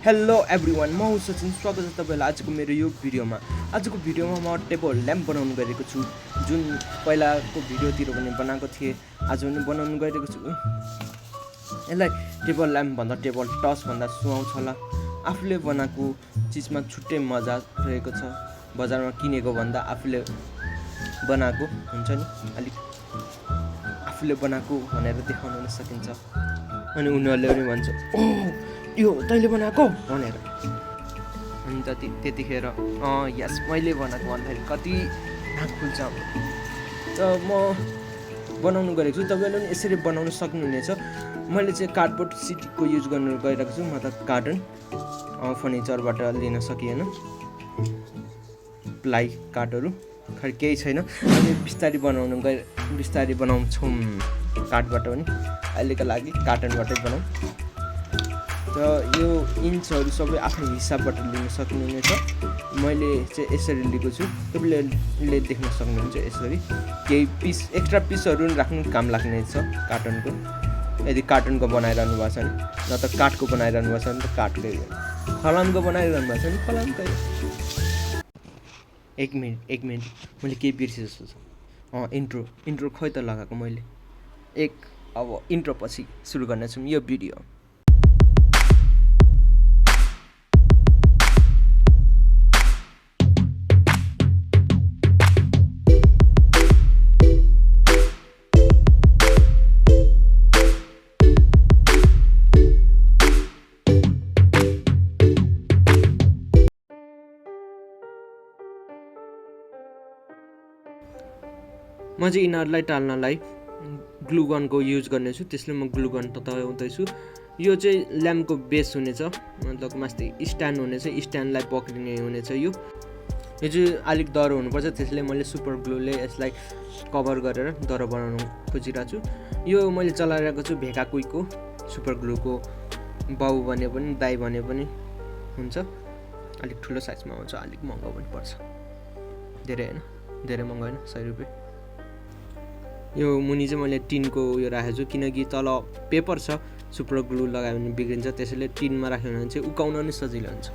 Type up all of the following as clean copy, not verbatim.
Hello everyone, म हुँ सचिन। स्वागत छ तपाईलाई आजको मेरो यो भिडियोमा। आजको भिडियोमा म टेबल ल्याम्प बनाउनु गएको छु, जुन पहिलाको भिडियोतिर पनि बनाएको थिएँ, आज पनि बनाउनु गएको छु। यसलाई टेबल ल्याम्प भन्दा टेबल टस भन्दा सुहाउँछ होला। आफूले बनाएको चिजमा छुट्टै मजा रहेको छ। बजारमा किनेको भन्दा आफूले बनाएको हुन्छ नि, अलिक आफूले बनाएको भनेर देखाउन सकिन्छ। अनि उनीहरूले पनि भन्छ, ओह यो तैँले बनाएको भनेर। अनि त्यतिखेर यस मैले बनाएको भन्दाखेरि कति नाक खुल्छ। त म बनाउनु गरेको छु, तपाईँले पनि यसरी बनाउन सक्नुहुनेछ। मैले चाहिँ कार्डबोर्ड सिटको युज गर्नु गइरहेको छु, मतलब कार्टन फर्निचरबाट लिन सकिएन, प्लाई कार्डहरू खै केही छैन। अनि बिस्तारै बनाउँछौँ कार्डबाट पनि। अहिलेको लागि कार्टनबाटै बनाउँ। र यो इन्चहरू सबै आफ्नो हिसाबबाट लिन सक्नुहुनेछ। मैले चाहिँ यसरी लिएको छु, तपाईँले देख्न सक्नुहुन्छ। यसरी केही एक्स्ट्रा पिसहरू राख्नु काम लाग्नेछ कार्टनको। यदि कार्टनको बनाइरहनु भएको छ भने, न त काठको बनाइरहनु भएको छ भने त काठकै, फलामको बनाइरहनु भएको छ भने फलामकै। एक मिनट मैले केही बिर्सेँ जस्तो छ। इन्ट्रो खै त लगाएको मैले। अब इन्ट्रो पछि सुरु गर्नेछौँ यो भिडियो। म चाहिँ यिनीहरूलाई टाल्नलाई ग्लु गनको युज गर्नेछु, त्यसले म ग्लु गन तताउँदैछु। यो चाहिँ ल्याम्पको बेस हुनेछ, मतलब माथि स्ट्यान्ड हुनेछ, स्ट्यान्डलाई पक्रिने हुनेछ। यो चाहिँ अलिक दह्रो हुनुपर्छ, त्यसले मैले सुपर ग्लुले यसलाई कभर गरेर दह्रो बनाउनु खोजिरहेको छु। यो मैले चलाइरहेको छु भेका कुइको सुपर ग्लुको। बाउ भने पनि दाइ भने पनि हुन्छ। अलिक ठुलो साइजमा हुन्छ, अलिक महँगो पनि पर्छ। धेरै होइन, धेरै महँगो होइन, 100 रुपियाँ। यो मुनि चाहिँ मैले टिनको उयो राखेको छु, किनकि तल पेपर छ, सुपर ग्लु लगायो भने बिग्रिन्छ। त्यसैले टिनमा राख्यो भने चाहिँ उकाउन पनि सजिलो हुन्छ।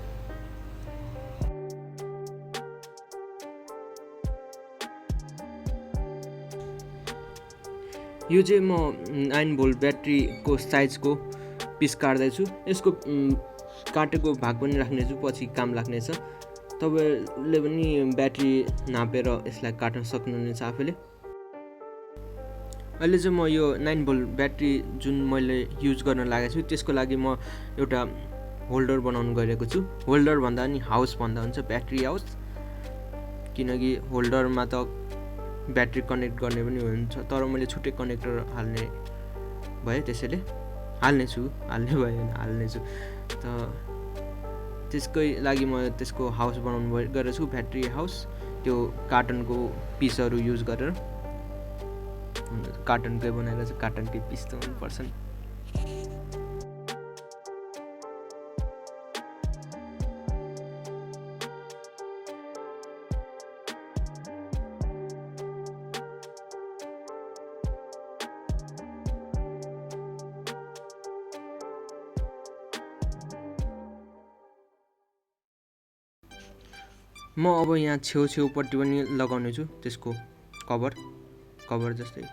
यो चाहिँ म 9 भोल्ट ब्याट्रीको साइजको पिस काट्दैछु। यसको काटेको भाग पनि राख्नेछु, पछि काम लाग्नेछ। तपाईँले पनि ब्याट्री नापेर यसलाई काट्न सक्नुहुनेछ आफैले। अहिले चाहिँ म यो 9 भोल्ट ब्याट्री जुन मैले युज गर्न लागेको छु, त्यसको लागि म एउटा होल्डर बनाउनु गइरहेको छु। होल्डर भन्दा नि हाउस भन्दा हुन्छ, ब्याट्री हाउस। किनकि होल्डरमा त ब्याट्री कनेक्ट गर्ने पनि हुन्छ, तर मैले छुट्टै कनेक्टर हाल्ने भयो, त्यसैले हाल्नेछु त त्यसकै लागि म त्यसको हाउस बनाउनु गरेको छु, ब्याट्री हाउस। त्यो कार्टनको पिसहरू युज गरेर, कार्टनकै बनाएर चाहिँ कार्टनकै पिस त हुनुपर्छ नि। म अब यहाँ छेउपट्टि पनि लगाउने छु त्यसको कभर जस्तै।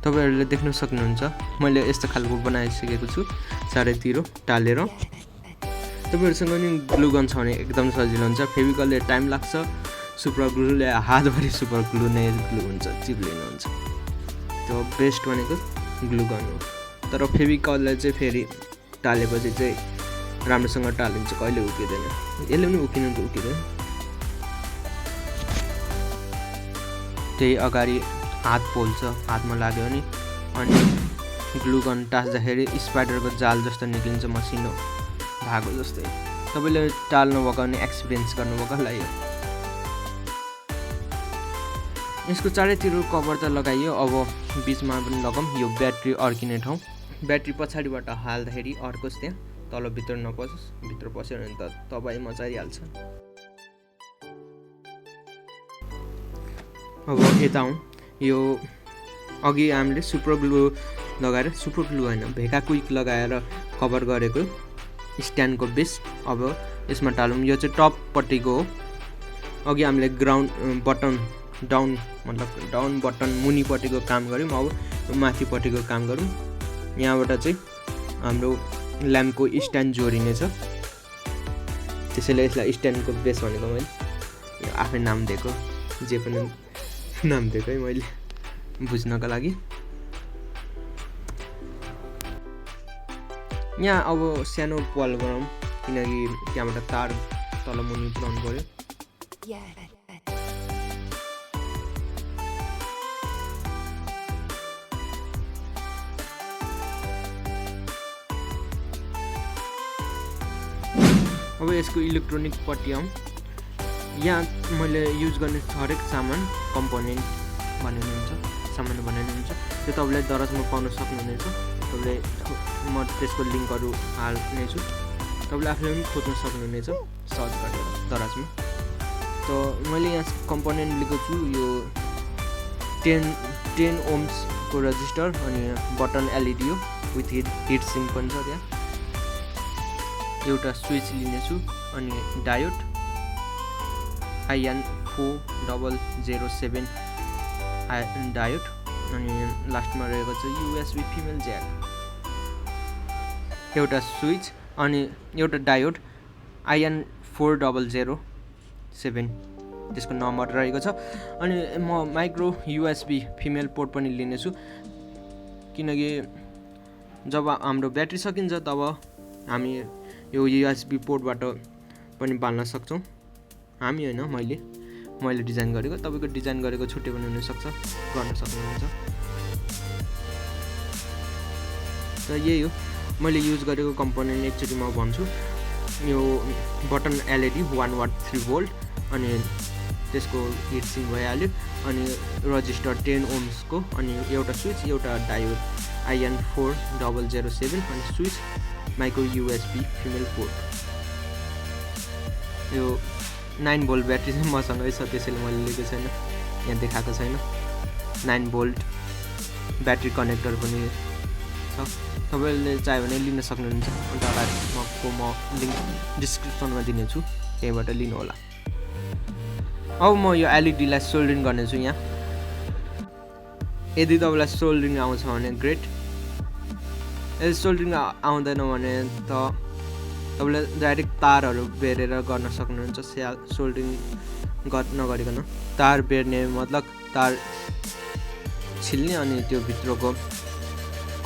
तपाईँहरूले देख्न सक्नुहुन्छ, मैले यस्तो खालको बनाइसकेको छु चारैतिर टालेर। तपाईँहरूसँग नि ग्लु गन छ भने एकदम सजिलो हुन्छ। फेभिकलले टाइम लाग्छ, सुपर ग्लुले हातभरि सुपर ग्लु नै ग्लु हुन्छ, चिप्लिनु हुन्छ। त्यो बेस्ट भनेको ग्लु गन हो। तर फेभिकलले चाहिँ फेरि टालेपछि चाहिँ राम्रोसँग टालिन्छ, कहिले उकिँदैन। यसले पनि उकिँदैन। त्यही अगाडि हात पोल्छ, हातमा लाग्यो भने। अनि ग्लु गन टाँच्दाखेरि स्पाइडरको जाल जस्तो निक्लिन्छ, मसिनो धागो जस्तै। तपाईले टाल्नु भएको अनि एक्सपिरियन्स गर्नुभएको होला यो। यसको चारैतिर कभर त लगाइयो, अब बीचमा पनि लगाऊँ। यो ब्याट्री अड्किने ठाउँ, ब्याट्री पछाडिबाट हाल्दाखेरि अर्कोस्, त्यहाँ तल भित्र नपसोस्, भित्र पस्यो भने त तपाईँ मचाइहाल्छ। अब यता हौँ, यो अघि हामीले सुपर ग्लु लगाएर, सुपर ग्लु होइन भेका क्विक लगाएर कभर गरेको स्ट्यान्डको बेस अब यसमा टालौँ। यो चाहिँ टपपट्टिको हो। अघि हामीले ग्राउन्ड बटन डाउन मतलब डाउन बटन मुनिपट्टिको काम गऱ्यौँ, अब माथिपट्टिको काम गरौँ। यहाँबाट चाहिँ हाम्रो ल्याम्पको स्ट्यान्ड जोडिनेछ, त्यसैले यसलाई स्ट्यान्डको बेस भनेको मैले आफै नाम दिएको, जे पनि नाम दिएको है मैले बुझ्नको लागि। यहाँ अब सानो पल गरौँ, किनकि त्यहाँबाट तार तल मुनि पुऱ्याउनु पर्यो। अब यसको इलेक्ट्रोनिक पट्टि आउँ। यहाँ मैले युज गर्ने हरेक सामान कम्पोनेन्ट सामान बनाइनुहुन्छ, त्यो तपाईँले दराजमा पाउन सक्नुहुनेछ। तपाईँले म त्यसको लिङ्कहरू हाल्नेछु, तपाईँले आफूले पनि खोज्न सक्नुहुनेछ सर्च गरेर दराजमा। त मैले यहाँ कम्पोनेन्ट लिएको छु, यो 10 ओम्सको रेजिस्टर अनि बटन एलइडी हो, विथ हिट सिङ्क पनि छ। त्यहाँ एउटा स्विच लिनेछु अनि डायोड IN4007 डायोड अनि लास्टमा रहेको छ USB फिमेल ज्याक, एउटा स्विच अनि एउटा डायोड IN4007 त्यसको नम्बर रहेको छ। अनि म माइक्रो USB फिमेल पोर्ट पनि लिनेछु, किनकि जब हाम्रो ब्याट्री सकिन्छ तब हामी यो USB पोर्टबाट पनि बाल्न सक्छौँ। हामी होइन, मैले डिजाइन गरेको, तपाईँको डिजाइन गरेको छुट्टै पनि हुनसक्छ, गर्न सक्नुहुन्छ। त यही हो मैले युज गरेको कम्पोनेन्ट। एकचोटि म भन्छु, यो बटन एलइडी 1 वाट 3 भोल्ट अनि त्यसको हिट सिङ्क भइहाल्यो, अनि रजिस्टर 10 ओम्सको, अनि एउटा स्विच, एउटा डायोड IN4007 अनि switch micro USB female port. यो 9 भोल्ट ब्याट्री चाहिँ मसँगै छ, त्यसैले मैले लिएको छैन, यहाँ देखाएको छैन। 9 भोल्ट ब्याट्री कनेक्टर पनि छ, तपाईँले चाह्यो भने लिन सक्नुहुन्छ। अन्त म लिङ्क डिस्क्रिप्सनमा दिनेछु, त्यहीँबाट लिनु होला। अब म यो एलइडीलाई सोल्डरिङ गर्नेछु। यहाँ यदि तपाईँलाई सोल्डरिङ आउँछ भने ग्रेट, यदि सोल्डरिङ आउँदैन भने त तपाईँले डाइरेक्ट तारहरू बेरेर गर्न सक्नुहुन्छ। सोल्डरिङ नगरिकन तार बेर्ने मतलब तार छिल्ने अनि त्यो भित्रको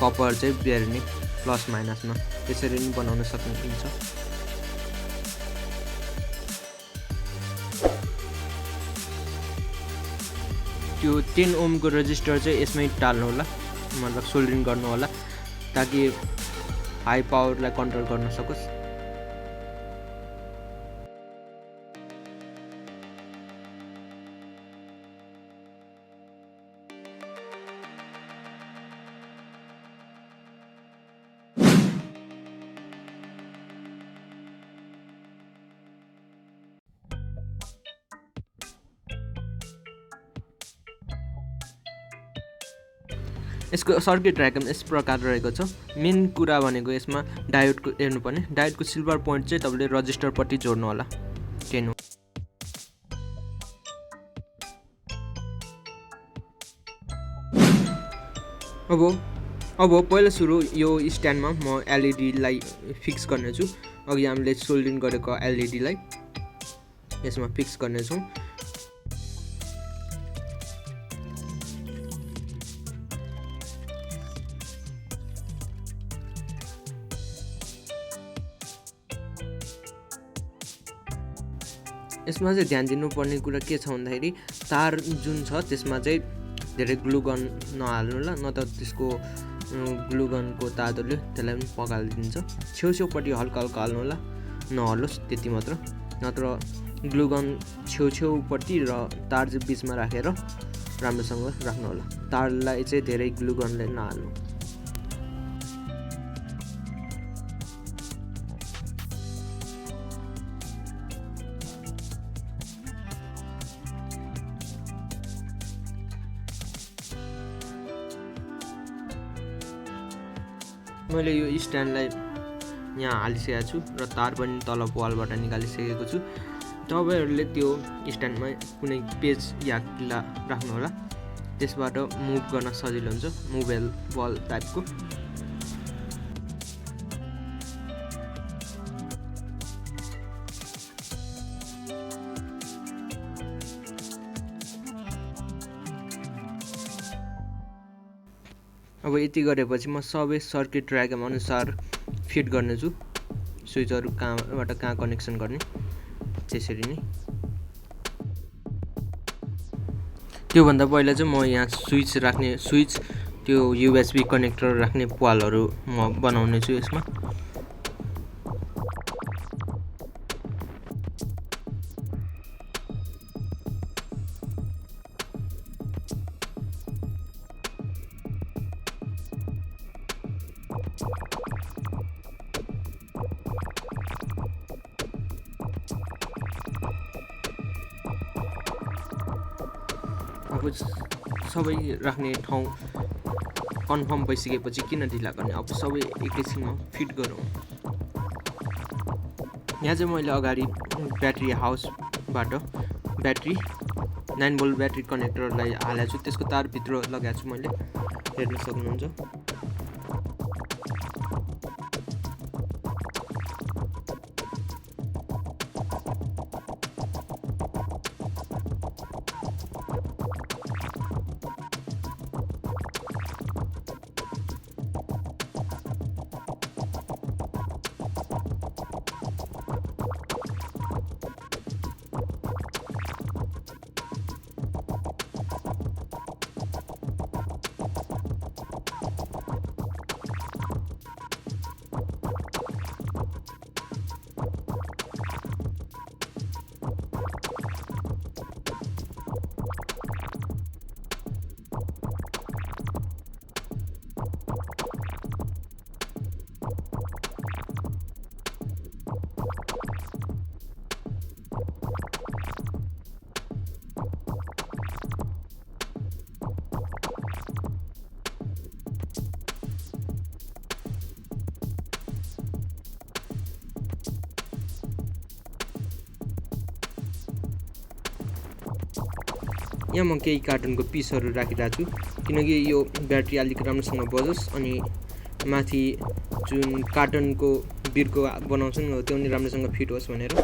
कपर चाहिँ बेर्ने प्लस माइनसमा, त्यसरी पनि बनाउन सकिन्छ। त्यो 10 ओमको रेजिस्टर चाहिँ यसमै टाल्नु होला, मतलब सोल्डरिङ गर्नु होला, ताकि हाई पावरलाई कन्ट्रोल गर्न सकोस्। यसको सर्किट डायग्राम यस प्रकार रहेको छ। मेन कुरा भनेको यसमा डायोडको हेर्नुपर्ने, डायोडको सिल्भर पोइन्ट चाहिँ तपाईँले रजिस्टरपट्टि जोड्नु होला 10 ओम। अब पहिला सुरु यो स्ट्यान्डमा म एलइडीलाई फिक्स गर्नेछु। अघि हामीले सोल्डरिङ गरेको एलइडीलाई यसमा फिक्स गर्नेछौँ। यसमा चाहिँ ध्यान दिनुपर्ने कुरा के छ भन्दाखेरि तार जुन छ त्यसमा चाहिँ धेरै ग्लुगन नहाल्नु होला, न त त्यसको ग्लुगनको तातोले त्यसलाई पनि पगालिदिन्छ। छेउछेउपट्टि हल्का हल्का हाल्नु होला, नहलोस् त्यति मात्र, नत्र ग्लुगन छेउछेउपट्टि र तार चाहिँ बिचमा राखेर राम्रोसँग राख्नु होला। तारलाई चाहिँ धेरै ग्लुगनले नहाल्नु। मैले यो स्ट्यान्डलाई यहाँ हालिसकेको छु र तार पनि तल वालबाट निकालिसकेको छु। तपाईहरुले त्यो स्ट्यान्डमा कुनै पेज या किल्ला राख्नु होला, त्यसबाट मुभ गर्न सजिलो हुन्छ, मुभेल बल टाइपको। अब यति गरेपछि म सबै सर्किट डायग्राम अनुसार फिट गर्नेछु। स्विचहरु कहाँबाट कहाँ कनेक्सन गर्ने त्यसरी नै। त्यो भन्दा पहिला चाहिँ म यहाँ स्विच त्यो USB कनेक्टर राख्ने प्वालहरु म बनाउने छु यसमा। अब सबै राख्ने ठाउँ कन्फर्म भइसकेपछि किन ढिला गर्ने, अब सबै एकैछिनमा फिट गरौँ। यहाँ चाहिँ मैले अगाडि ब्याट्री हाउसबाट ब्याट्री 9 भोल्ट ब्याट्री कनेक्टरलाई हालेको छु, त्यसको तार भित्र लगाएको छु मैले, हेर्न सक्नुहुन्छ। यहाँ म केही कार्टुनको पिसहरु राखिरहेको छु, किनकि यो ब्याट्री अलिक राम्रोसँग बजोस् अनि माथि जुन कार्टुनको बिर्को बनाउँछन् त्यो पनि राम्रोसँग फिट होस् भनेर।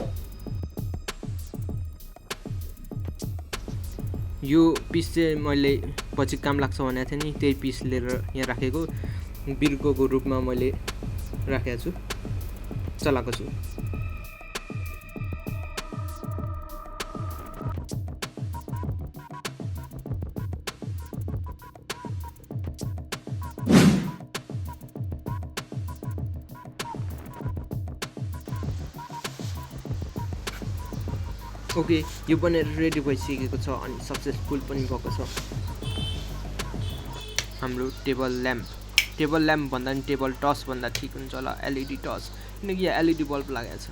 यो पिस चाहिँ मैले पछि काम लाग्छ भनेको थिएँ नि, त्यही पिस लिएर यहाँ राखेको बिर्कोको रूपमा मैले राखेको छु, चलाएको छु। ओके, यो पनि रेडी भइसकेको छ अनि सक्सेसफुल पनि भएको छ हाम्रो टेबल ल्याम्प भन्दा नि टेबल टर्च भन्दा ठिक हुन्छ होला, एलईडी टर्च, किनकि यहाँ एलईडी बल्ब लागेको छ,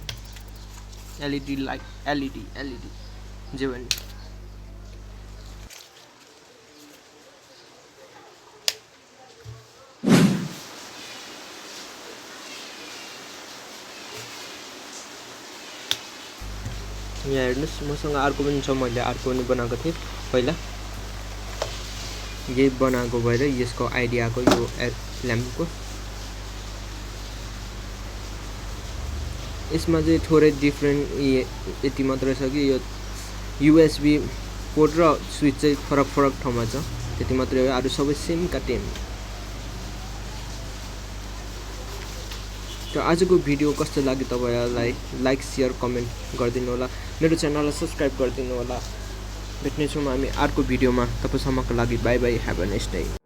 एलईडी लाइट, एलईडी जे भने। यहाँ हेर्नुस्, मसँग अर्को पनि छ, मैले अर्को पनि बनाएको थिएँ पहिला, यही बनाएको भएर यसको आइडियाको यो ल्याम्पको। यसमा चाहिँ थोरै डिफ्रेन्ट यति मात्र छ कि यो USB पोर्ट र स्विच चाहिँ फरक ठाउँमा छ, त्यति मात्रै हो, अरु सबै सेम काटेम। र आजको भिडियो कस्तो लाग्यो तपाईहरुलाई लाइक शेयर कमेन्ट गरिदिनु होला, मेरो च्यानललाई सब्स्क्राइब गरिदिनु होला। भेट्नेछौँ हामी अर्को भिडियोमा, तपाईसम्मको लागि bye bye, have a nice day.